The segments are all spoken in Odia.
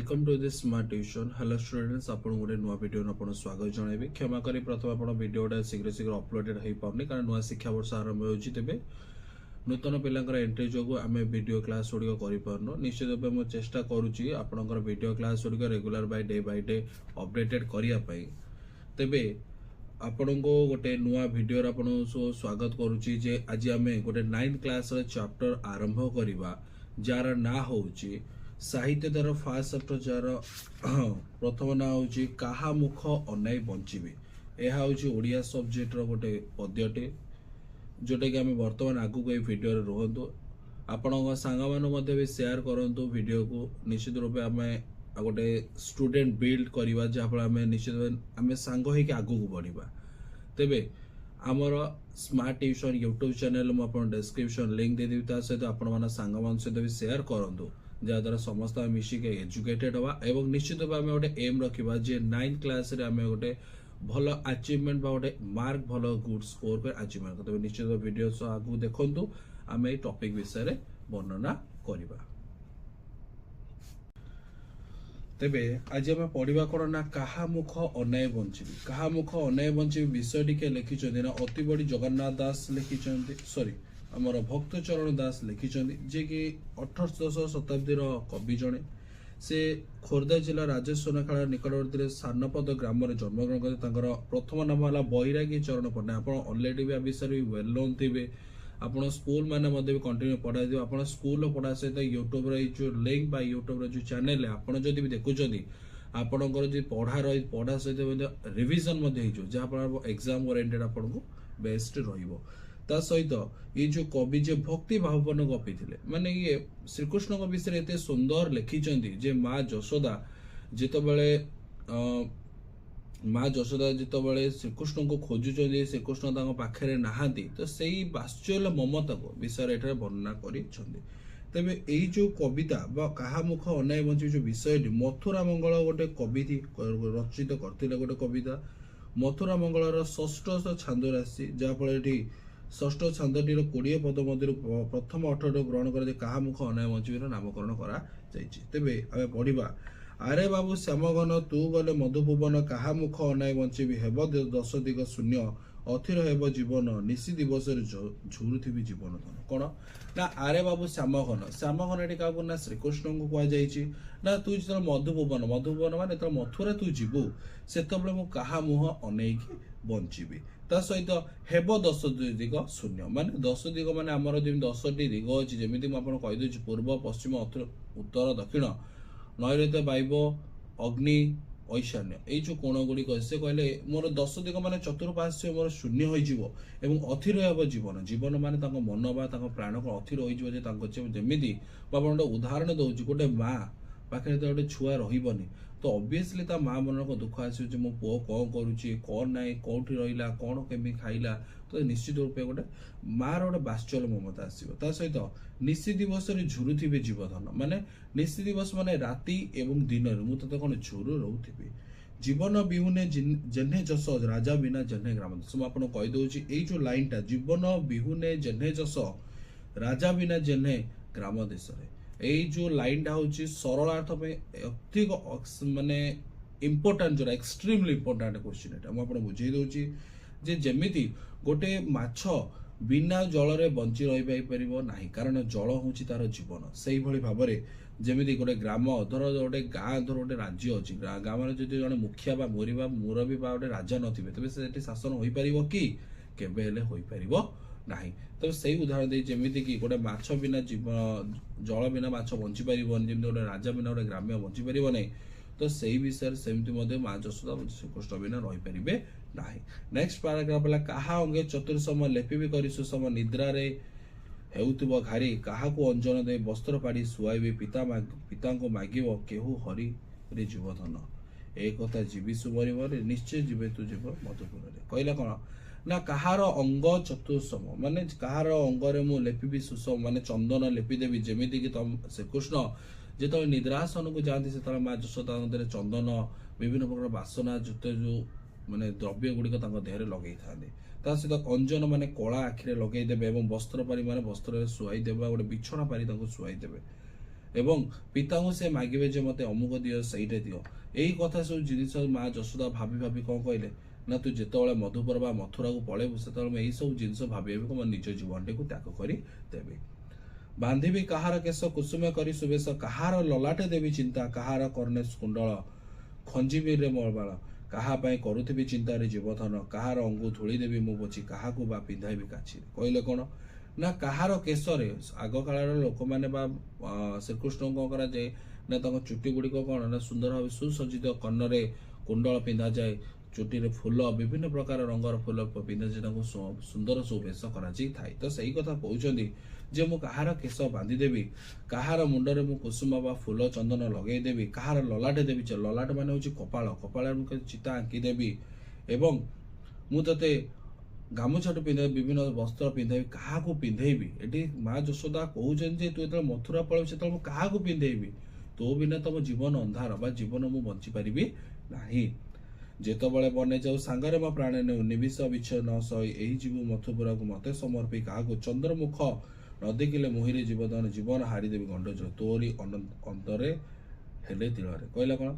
Welcome to this smart tuition. Hello students, आपन गोटे नुआ वीडियो आपन स्वागत जणाइबे। क्षमा करी प्रथम आपन वीडियोटा शीघ्र शीघ्र अपलोडेड हो पाउनी कारण नुआ शिक्षा वर्ष आरंभ होउची। तेबे नूतन पिलांकर एंट्री जोगु आमे वीडियो क्लास गुड़िक करिपारनो। निश्चित भाव मु चेष्टा करूची आपनकर वीडियो क्लास गुड़िक रेगुलर बाय डे अपडेटेड करिया पई। तेबे आपन को गोटे नुआ वीडियो आपन स्वागत करूची जे आज आमे गोटे 9th क्लास रे चैप्टर आरंभ करिबा जार ना होउची साहित्य तार फास्ट चैप्टर जार प्रथम ना होउची काहा मुख अनाई बंचिबे। यह होउची ओडिया सब्जेक्ट रो गोटे पद्यटे जोटा कि आम बर्तमान आगु को वीडियो रे रहंतु। आपण सांग मान मध्य भी शेयर करंतु वीडियो को। निश्चित रूपे आम गोटे स्टूडेंट बिल्ड करवा जहाँफल आम निश्चित आम सांग होइक आगु को बढ़िबा। तेबे आमर स्मार्ट ट्यूशन यूट्यूब चैनल मुझे डिस्क्रिप्शन लिंक दे देबी। ता सहित आपण मान सांग मान सहित भी शेयर करंतु जहाँद्वारा समस्त मिशिक एजुकेटेड हवा एवं निश्चित भाव आम गोटे एम रखा जे 9th क्लास रे आम गोटे भल अचीवमेंट गोटे मार्क भल गुड स्कोर कर अचीवमेंट करते। निश्चित वीडियो आगु देखु आम ये टॉपिक विषय वर्णना करवा। तेबे आज आम पढ़ा कौन ना काहा मुख अनाय बंचिबी। काहा मुख अनाय बंचिबी विषय टी लिखिं ना अति बड़ी जगन्नाथ दास लिखिं सॉरी आमर भक्त चरण दास लिखिं जे कि 18श शताब्दी कवि जड़े। से खोर्धा जिला राजेश्वरखाड़ा निकटवर्ती सानपद ग्राम जन्मग्रहण करते। प्रथम नाम है बैरागी चरण पट्टनायक। आप अलरेडी भी विषय भी वेल नोन थे। आप स्कूल मैंने भी कंटिन्यू पढ़ाई थे। आप स्कूल पढ़ा सहित यूट्यूब जो लिंक बा यूट्यूब जो चैनल आप देखुं आपणकर जो पढ़ा सहित रिविजन जहाँ एग्जाम ओरिएंटेड आपको बेस्ट रहिबो। ता सहित ये जो कवि जो भक्ति भावपूर्ण कवि थे माने ये श्रीकृष्ण विषय एत सुंदर लिखिं जे माँ जशोदा जितेबाला माँ जशोदा जितेबाला श्रीकृष्ण को खोजुं श्रीकृष्ण पाखे नहांती तो सही वात्सल्य ममता को विषय एठारे वर्णना करिसेंती। तेबे यही जो कविता बा काहा मुख अनाय बंची जो विषय मथुरा मंगल गोटे कवि रचित करते गोटे कविता। मथुरा मंगल षष्ठ छांद राशि जहाँफल षष्ठ छांदटीर 20 पद मध्य प्रथम 18 ग्रहण कर काहा मुख अनाय बंचिबीर नामकरण करा जायछि। तेबे आमे पढ़िबा आरे बाबू श्यामघन तू गले मधुभुवन काहा मुख अनाय बंचिबी हेब 10 दिग शून्य अथिर हेब जीवन निशी दिवस झुरुथिबी जीवन धन। कौन ना आरे बाबू श्यामघन। श्यामघन ये क्या ना श्रीकृष्ण को कह जाइए ना तू जो मधुभुवन मधुभुवन मान जो मथुरा तू जीवु से क्या मुह अनेक बंचिबी। ता सहित हेब 10 दिग शून्य माने 10 दिग माने आमर जमी 10 दिग अच्छी जमी मुझे कहीदे पूर्व पश्चिम उत्तर दक्षिण नैऋत्य वायव्य अग्नि ऐशान्य ये जो कोण गुड़िक से कहले मोर 10 दिग माने चतुर्पार्श्व मोर शून्य हो अथिर हेब जीवन। जीवन माने मन बा प्राण को अथिर होमती गोटे उदाहरण दौर गोटे माँ पाखे गोटे छुआ रही तो ऑब्वियसली ता माँ मन को दुख आस मो पुओ कौन करुच्ची कौन ना कौटी रहा कौन केमी खाइला तो निश्चित रूपे गोटे माँ रोटे बात्सल्य ममता आसो। ता सहित निशी दिवस झुरुथिबे जीवधन माने निशी दिवस माने राति एवं दिन मुझे कौन झुरु रोथी जीवन विहुने जेन्हे जस राजा बिना जेन्हे ग्राम देश। मुझे कहीदे यही जो लाइनटा जीवन विहुने जेन्हे जस राजा बिना जेन्हे ग्राम देश यही जो लाइनटा हूँ सरलार्थ अधिक माने इम्पोर्टाट जो एक्सट्रीमली इम्पोर्टाट क्वेश्चन एटा मुझे बुझे दूसरी जे जमीती गोटे माछ बिना जल रे बंची रही पार ना कारण जल हूँ तार जीवन। से भाव में जमी गोटे ग्राम धर गोटे गाँ धर गोटे राज्य अच्छी गाँव में जो जड़े मुखिया बा मुरबी बा गोटे राजा नथिबे तेबे से शासन हो पार कि केबे हेले होई परिबो नाही। तो से उदाहरण दे जमीती कि गोटे माछ बिना जीवन जल बिना माछ बंची पारिबोनी जमी गोटे राजा बिना गोटे ग्राम्य बंची पारिबो नहीं। तो से विषय सेमती माँ जशोदा श्रीकृष्ण बिना रही पारे ना। नेक्स्ट पैराग्राफ है कहा अंगे चतुर्सम लेपिबी करी सुसम निद्रा रे हेउथिबो घारी काहा को अंजन दे वस्त्र पाड़ी सुआइबे पिता को मागिबो केहू हरि रे जीवधन। एक कथा जीवी सुमरी निश्चय जीवे तू जीव मधुपुर कहला कौन ना कहार अंग चतुर्सम माने कहार अंगरे मु लेपिबी सुसम माने चंदन लेपिदेवी जमीती कि तुम श्रीकृष्ण जो निद्रासन को जाती से माँ जशोदा चंदन विभिन्न प्रकार बासना जुत जो माने द्रव्य गुड़िक देहरे लगे था सहित अंजन माने कला आखिरे लगेदेवे और वस्त्र पारी माने वस्त्र शुआई देवा गोटे बिछना पारी शुआई देवे। ଏବଂ ପିତାଙ୍କୁ ସେ ମାଗିବେ ଯେ ମୋତେ ଅମୁକ ଦିଅ ସେଇଟା ଦିଅ। ଏଇ କଥା ସବୁ ଜିନିଷ ମା ଯଶୋଦା ଭାବି ଭାବି କ'ଣ କହିଲେ ନା ତୁ ଯେତେବେଳେ ମଧୁପୁର ବା ମଥୁରାକୁ ପଳେଇବୁ ସେତେବେଳେ ମୁଁ ଏଇସବୁ ଜିନିଷ ଭାବି ଭାବି ମୋ ନିଜ ଜୀବନଟିକୁ ତ୍ୟାଗ କରି ଦେବି। ବାନ୍ଧିବି କାହାର କେଶ କୁସୁମ କରି ସୁବେଶ, କାହାର ଲଲାଟେ ଦେବି ଚିନ୍ତା, କାହାର କର୍ଣ୍ଣେ କୁଣ୍ଡଳ ଖଞ୍ଜିବି ରେ ମୋ ବାଳ, କାହା ପାଇଁ କରୁଥିବି ଚିନ୍ତାରେ ଜୀବଧନ, କାହାର ଅଙ୍ଗୁ ଧୂଳି ଦେବି ମୁଁ ପୋଛି, କାହାକୁ ବା ପିନ୍ଧାଇବି କାଛିରେ। କହିଲେ କ'ଣ ନା କାହାର କେଶରେ, ଆଗ କାଳର ଲୋକମାନେ ବା ଶ୍ରୀକୃଷ୍ଣଙ୍କୁ କ'ଣ କରାଯାଏ ନା ତାଙ୍କ ଚୁଟି ଗୁଡ଼ିକ କ'ଣ ନା ସୁନ୍ଦର ଭାବେ ସୁସଜ୍ଜିତ କର୍ଣ୍ଣରେ କୁଣ୍ଡଳ ପିନ୍ଧାଯାଏ, ଚୁଟିରେ ଫୁଲ ବିଭିନ୍ନ ପ୍ରକାର ରଙ୍ଗର ଫୁଲ ପିନ୍ଧାଯାଏ, ତାଙ୍କୁ ସୁନ୍ଦର ସୁବେଶ କରାଯାଇଥାଏ। ତ ସେଇ କଥା କହୁଛନ୍ତି ଯେ ମୁଁ କାହାର କେଶ ବାନ୍ଧିଦେବି, କାହାର ମୁଣ୍ଡରେ ମୁଁ କୁସୁମ ବା ଫୁଲ ଚନ୍ଦନ ଲଗେଇଦେବି, କାହାର ଲଲାଟେ ଦେବି, ଲଲାଟ ମାନେ ହେଉଛି କପାଳ, କପାଳରେ ମୁଁ ଚିତା ଆଙ୍କିଦେବି, ଏବଂ ମୁଁ ତତେ ଗାମୁଛାଠୁ ପିନ୍ଧାଇବି, ବିଭିନ୍ନ ବସ୍ତ୍ର ପିନ୍ଧାଇବି, କାହାକୁ ପିନ୍ଧେଇବି। ଏଠି ମା ଯଶୋଦା କହୁଛନ୍ତି ଯେ ତୁ ଯେତେବେଳେ ମଥୁରା ପଳେଇବୁ ସେତେବେଳେ ମୁଁ କାହାକୁ ପିନ୍ଧେଇବି, ତୋ ବିନା ତମ ଜୀବନ ଅନ୍ଧାର ବା ଜୀବନ ମୁଁ ବଞ୍ଚିପାରିବି ନାହିଁ। ଯେତେବେଳେ ବନେ ଯାଉ ସାଙ୍ଗରେ ମୋ ପ୍ରାଣ ନେଉ, ନିବିଷ ବିଚ୍ଛେଦ ନ ସହି ଏହି ଯିବୁ ମଥୁପୁରାକୁ ମତେ ସମର୍ପି, କାହାକୁ ଚନ୍ଦ୍ରମୁଖ ନ ଦେଖିଲେ ମୋହିରେ ଜୀବଧନ, ଜୀବନ ହାରିଦେବି ଗଣ୍ଡଜଳ, ତୋରି ଅନ୍ତରେ ହେଲେ ତିଳରେ। କହିଲା କ'ଣ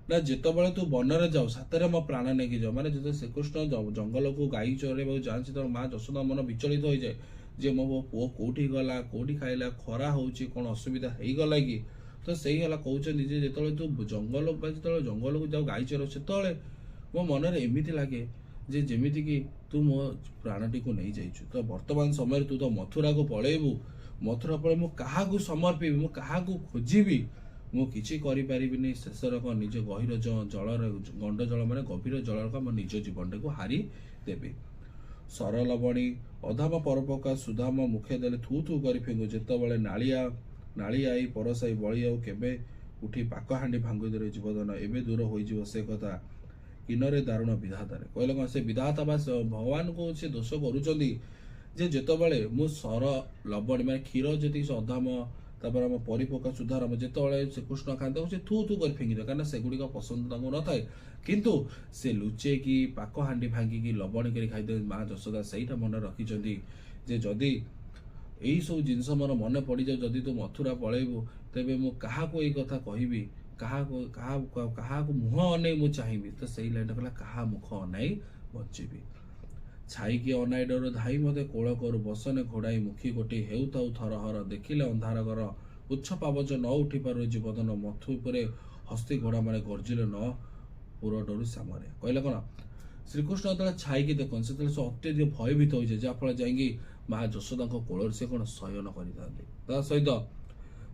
ନା ଯେତେବେଳେ ତୁ ବନରେ ଯାଉ ସାତରେ ମୋ ପ୍ରାଣ ନେଇକି ଯାଉ, ମାନେ ଯେତେବେଳେ ଶ୍ରୀକୃଷ୍ଣ ଜଙ୍ଗଲକୁ ଗାଈ ଚରେଇବାକୁ ଯାଆନ୍ତି ସେତେବେଳେ ମା ଯଶୋଦା ମନ ବିଚଳିତ ହୋଇଯାଏ ଯେ ମୋ ପୁଅ କୋଉଠି ଗଲା, କୋଉଠି ଖାଇଲା, ଖରା ହଉଛି, କ'ଣ ଅସୁବିଧା ହେଇଗଲା କି। ତ ସେଇ ହେଲା କହୁଛନ୍ତି ଯେ ଯେତେବେଳେ ତୁ ଜଙ୍ଗଲକୁ ଯାଉ ଗାଈ ଚରାଉ ସେତେବେଳେ ମୋ ମନରେ ଏମିତି ଲାଗେ ଯେ ଯେମିତିକି ତୁ ମୋ ପ୍ରାଣଟିକୁ ନେଇଯାଇଛୁ। ତ ବର୍ତ୍ତମାନ ସମୟରେ ତୁ ତ ମଥୁରାକୁ ପଳେଇବୁ, ମଥୁରା ପଳେଇ ମୁଁ କାହାକୁ ସମର୍ପିବି, ମୁଁ କାହାକୁ ଖୋଜିବି, ମୁଁ କିଛି କରିପାରିବିନି। ଶେଷରେ କ'ଣ ନିଜ ଗଭୀର ଜଳରେ ଗଣ୍ଡ ଜଳ ମାନେ ଗଭୀର ଜଳର ମୋ ନିଜ ଜୀବନଟାକୁ ହାରି ଦେବି। ସରଲବଣୀ ଅଧାମ ପରପକା ସୁଧାମ ମୁଖେ ଦେଲେ ଥୁ ଥୁ କରି ଫିଙ୍ଗୁ, ଯେତେବେଳେ ନାଳି ଆଇ ପରସାଇ ବଳି ଆଉ କେବେ ଉଠି ପାକ ହାଣ୍ଡି ଭାଙ୍ଗୁଦେଲେ ଜୀବଧନ, ଏବେ ଦୂର ହୋଇଯିବ ସେ କଥା କିନରେ ଦାରୁଣ ବିଧାତାରେ। କହିଲେ କ'ଣ ସେ ବିଧାତା ବା ଭଗବାନଙ୍କୁ ସେ ଦୋଷ କରୁଛନ୍ତି ଯେ ଯେତେବେଳେ ମୁଁ ସର ଲବଣୀ ମାନେ କ୍ଷୀର ଯେତିକି ଅଧାମ ତାପରେ ଆମ ପରିପକା ସୁଧାରମ ଯେତେବେଳେ ଶ୍ରୀକୃଷ୍ଣ ଖାଆନ୍ତି ତାକୁ ସେ ଥୁ ଥୁ କରି ଫିଙ୍ଗିଦେବେ, କାରଣ ସେଗୁଡ଼ିକ ପସନ୍ଦ ତାଙ୍କୁ ନଥାଏ, କିନ୍ତୁ ସେ ଲୁଚେଇକି ପାକ ହାଣ୍ଡି ଭାଙ୍ଗିକି ଲବଣୀ କରି ଖାଇଦେବେ। ମା ଯଶୋଦା ସେଇଟା ମନେ ରଖିଛନ୍ତି ଯେ ଯଦି ଏଇସବୁ ଜିନିଷ ମୋର ମନେ ପଡ଼ିଯାଉ, ଯଦି ତୁ ମଥୁରା ପଳେଇବୁ ତେବେ ମୁଁ କାହାକୁ ଏଇ କଥା କହିବି, କାହାକୁ ମୁହଁ ଅନେଇ ମୁଁ ଚାହିଁବି। ତ ସେଇ ଲାଇନଟା କହିଲା କାହା ମୁଖ ଅନାଇ ବଞ୍ଚିବି। ଛାଇକି ଅନାଇ ଡର ଧାଇ ମତେ କୋଳ କରୁ, ବସନେ ଘୋଡ଼ାଇ ମୁଖୀ ଗୋଟି ହେଉଥାଉ ଥରହର, ଦେଖିଲେ ଅନ୍ଧାର ଘର ଉଚ୍ଛ ପାବଚ ନ ଉଠି ପାରୁ ଜୀବଧନ, ମଥୁ ଉପରେ ହସ୍ତି ଘୋଡ଼ା ମାନେ ଗର୍ଜିଲେ ନ ପୁର ଡରୁ ସାମରେ। କହିଲେ କ'ଣ ଶ୍ରୀକୃଷ୍ଣ ଯେତେବେଳେ ଛାଇକି ଦେଖନ୍ତି ସେତେବେଳେ ସେ ଅତ୍ୟଧିକ ଭୟଭୀତ ହୋଇଯାଏ, ଯାହାଫଳରେ ଯାଇକି ମା ଯଶୋଦାଙ୍କ କୋଳରେ ସେ କ'ଣ ଶୟନ କରିଥାନ୍ତି। ତା ସହିତ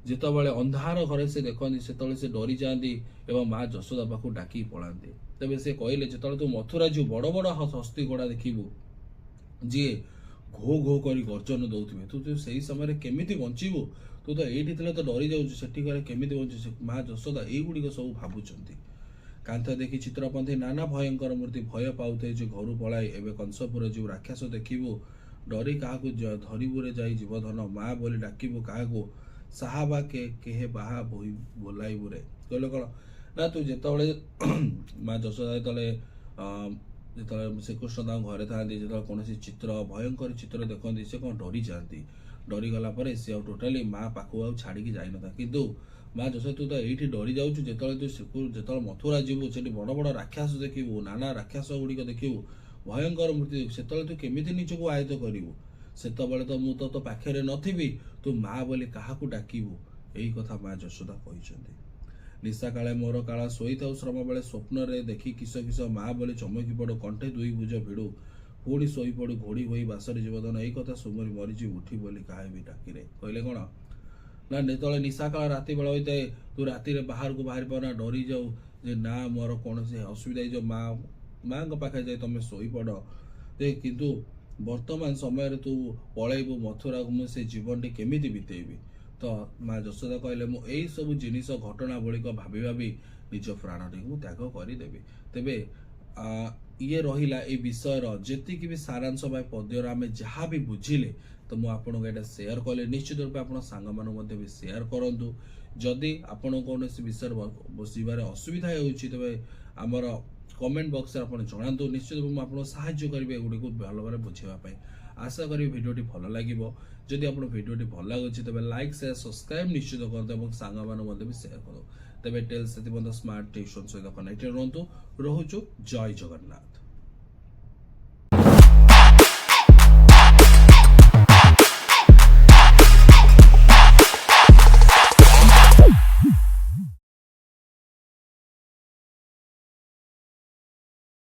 ଯେତେବେଳେ ଅନ୍ଧାର ଘରେ ସେ ଦେଖନ୍ତି ସେତେବେଳେ ସେ ଡରିଯାଆନ୍ତି ଏବଂ ମା ଯଶୋଦା ପାଖକୁ ଡାକି ପଳାନ୍ତି। ତେବେ ସେ କହିଲେ ଯେତେବେଳେ ତୁ ମଥୁରା ଯିବୁ ବଡ଼ ବଡ଼ ହସ୍ତି ଘୋଡ଼ା ଦେଖିବୁ ଯିଏ ଘୋ ଘୋ କରି ଗର୍ଜନ ଦଉଥିବେ, ତୁ ସେଇ ସମୟରେ କେମିତି ବଞ୍ଚିବୁ, ତୁ ତ ଏଇଠି ଥିଲେ ତ ଡରି ଯାଉଛୁ, ସେଠି ଗଲେ କେମିତି ବଞ୍ଚିବୁ। ମା ଯଶୋଦା ଏଇଗୁଡ଼ିକ ସବୁ ଭାବୁଛନ୍ତି। କାନ୍ଥ ଦେଖି ଚିତ୍ରପନ୍ଥୀ ନାନା ଭୟଙ୍କର ମୂର୍ତ୍ତି, ଭୟ ପାଉଥାଏ ଯେ ଘରୁ ପଳାଇ, ଏବେ କଂସପୁର ଯିବୁ ରାକ୍ଷସ ଦେଖିବୁ, ଡରି କାହାକୁ ଧରିବୁରେ ଯାଇ ଜୀବଧନ, ମା ବୋଲି ଡାକିବୁ କାହାକୁ, ସାହା ବା କେହେ ବାହା ବୋଲାଇବୁରେ। କହିଲେ କ'ଣ ନା ତୁ ଯେତେବେଳେ ମା ଯଶୋଦା ଯେତେବେଳେ ଶ୍ରୀକୃଷ୍ଣ ତାଙ୍କ ଘରେ ଥାଆନ୍ତି, ଯେତେବେଳେ କୌଣସି ଭୟଙ୍କର ଚିତ୍ର ଦେଖନ୍ତି ସେ କ'ଣ ଡରିଯାଆନ୍ତି, ଡରିଗଲା ପରେ ସେ ଆଉ ଟୋଟାଲି ମା ପାଖକୁ ଆଉ ଛାଡ଼ିକି ଯାଇନଥାଏ। କିନ୍ତୁ ମା ଯଶୋଦା ତୁ ତ ଏଇଠି ଡରି ଯାଉଛୁ, ଯେତେବେଳେ ମଥୁରା ଯିବୁ ସେଠି ବଡ଼ ବଡ଼ ରାକ୍ଷସ ଦେଖିବୁ, ନାନା ରାକ୍ଷସ ଗୁଡ଼ିକ ଦେଖିବୁ, ଭୟଙ୍କର ମୂର୍ତ୍ତି ଦେଖିବୁ, ସେତେବେଳେ ତୁ କେମିତି ନିଜକୁ ଆୟତ୍ତ କରିବୁ, ସେତେବେଳେ ତ ମୁଁ ତୋ ପାଖରେ ନଥିବି, ତୁ ମା ବୋଲି କାହାକୁ ଡାକିବୁ। ଏଇ କଥା ମା ଯଶୋଦା କହିଛନ୍ତି। ନିଶା କାଳେ ମୋର କାଳ ଶୋଇଥାଉ ଶ୍ରମ ବେଳେ, ସ୍ୱପ୍ନରେ ଦେଖି କିସ କିସ ମା ବୋଲି ଚମକି ପଡ଼ୁ, କଣ୍ଠେ ଦୁଇ ଭୁଜ ଭିଡ଼ୁ, ପୁଣି ଶୋଇପଡ଼ୁ ଘୋଡ଼ି ହୋଇ ବାସରେ ଜୀବଧନ, ଏଇ କଥା ସୁମରି ମରିଛି ଉଠି ବୋଲି କାହାବି ଡାକିରେ। କହିଲେ କ'ଣ ନା ଯେତେବେଳେ ନିଶା କାଳ ରାତି ବେଳ ହୋଇଥାଏ, ତୁ ରାତିରେ ବାହାରକୁ ବାହାରି ପାରୁନା, ଡରି ଯାଉ ଯେ ନା ମୋର କୌଣସି ଅସୁବିଧା ହେଇଯିବ, ମାଙ୍କ ପାଖରେ ଯାଇ ତମେ ଶୋଇପଡ଼, କିନ୍ତୁ ବର୍ତ୍ତମାନ ସମୟରେ ତୁ ପଳେଇବୁ ମଥୁରାକୁ, ମୁଁ ସେ ଜୀବନଟି କେମିତି ବିତେଇବି। ତ ମା ଯଶୋଦା କହିଲେ ମୁଁ ଏଇ ସବୁ ଜିନିଷ ଘଟଣାବଳୀକ ଭାବି ଭାବି ନିଜ ପ୍ରାଣଟିକୁ ମୁଁ ତ୍ୟାଗ କରିଦେବି। ତେବେ ଇଏ ରହିଲା ଏଇ ବିଷୟର ଯେତିକି ବି ସାରାଂଶ ବା ପଦ୍ୟର ଆମେ ଯାହା ବି ବୁଝିଲେ, ତ ମୁଁ ଆପଣଙ୍କୁ ଏଇଟା ସେୟାର କଲି। ନିଶ୍ଚିତ ରୂପେ ଆପଣ ସାଙ୍ଗମାନଙ୍କୁ ମଧ୍ୟ ବି ସେୟାର କରନ୍ତୁ। ଯଦି ଆପଣ କୌଣସି ବିଷୟରେ ବୁଝିବାରେ ଅସୁବିଧା ହେଉଛି ତେବେ ଆମର କମେଣ୍ଟ ବକ୍ସରେ ଆପଣ ଜଣାନ୍ତୁ, ନିଶ୍ଚିତ ରୂପେ ମୁଁ ଆପଣଙ୍କୁ ସାହାଯ୍ୟ କରିବି ଏଗୁଡ଼ିକୁ ଭଲ ଭାବରେ ବୁଝିବା ପାଇଁ। आशा करी भिडियोटी भल लगे जदि आप भिडियोटी भल लगुच तेज लाइक शेयर सब्सक्राइब निश्चित करूँ सांग मैंने भी सेयार करूँ तेज टेल्स स्मार्ट ट्यूशन सहित कनेक्टेड रुहतु रोचु जय जगन्नाथ।